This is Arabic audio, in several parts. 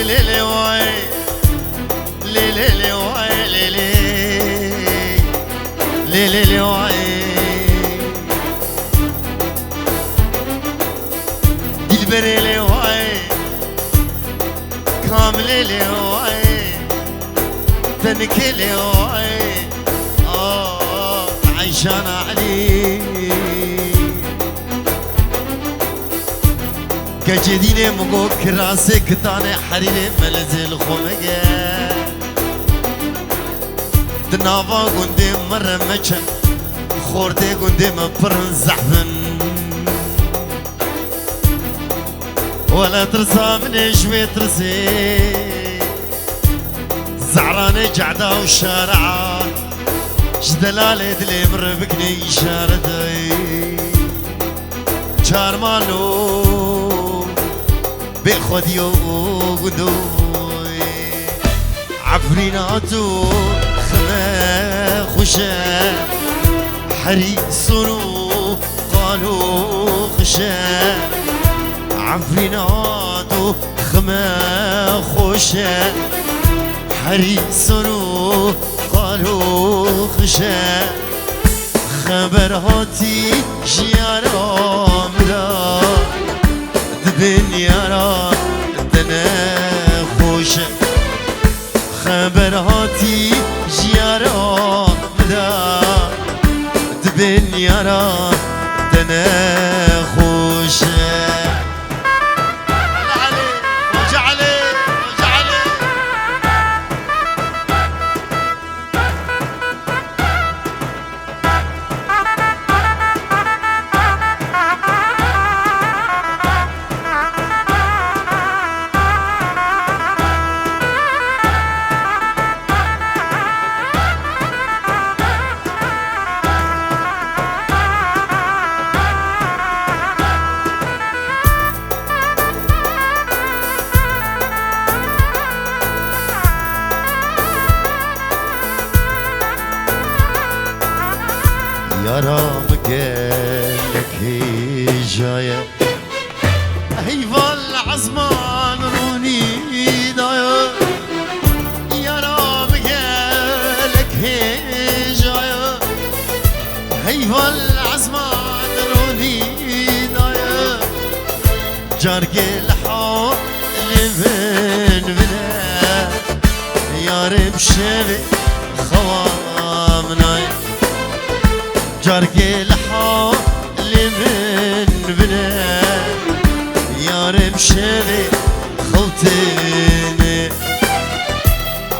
ليلي واي ليلي واي ليلي واي دلبري لي واي كامل لي واي تنكي لي واي عيشان علي كجديني مقو كراسي كتاني حريري ملزل خمجة دنافا قندي مرة مجن خورتي قندي مبرن زحفن ولا ترسى من شوي ترسي زعراني قعدة وشارعات شدلالي دلي مر بكني شاردي شار مالو بخديو قدوي عفريناتو خما خشا حريصنو قالوا خشا عفريناتو خما خشا حريصنو قالوا خشا خبر هاتي جيارام را دبن يارا دنا خوشا خبر هاتي جيارام را دبن يارا دنا خوشا يارام قالك جاية هيفا العزمان روني دايا يارام قالك جاية هيفا العزمان روني دايا جارك الحال من بنا يارب شبه خوامناي جارك الحال من بنا يارب شبه خلطيني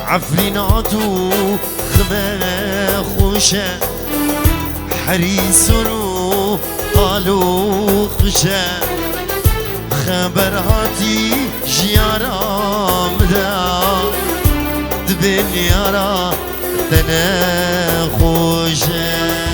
عفريناتو خما خوشا حريصنو قالوا خشا خبر هاتي جيارام دا دبن يارا دنا خوشا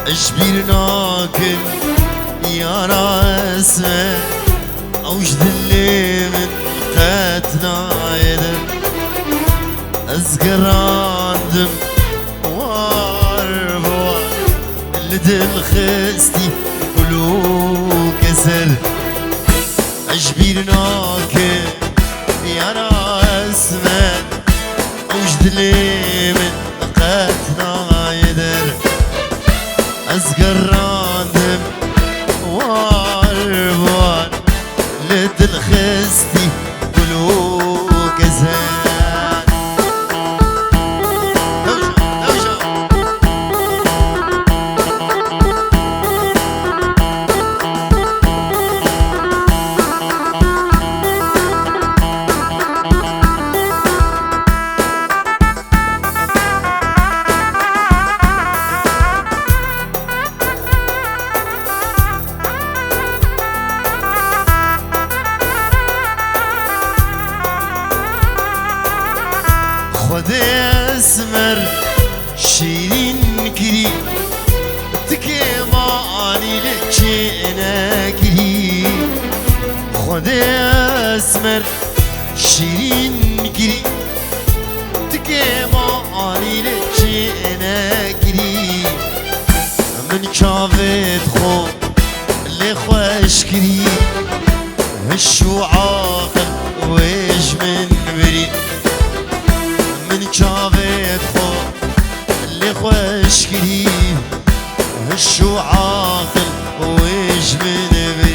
اجبرناكن يا راسه اوش ذلي من قاتنا يدم ازقراندم واربوار لدل خستي قلو كسر اجبرناكن يا راسه اوش ذلي من قاتنا يدر ازقراندم واربوار لدل خستي قلو كسر خود اسمر شیرین کری تکه مانی لچه نگری خود اسمر شیرین کری تکه مانی لچه نگری من چاوت خو لخوش کری هشو عاقل ويش من بريد من شافت خو اللي خوش كريم هشو عاقل ويش من بريد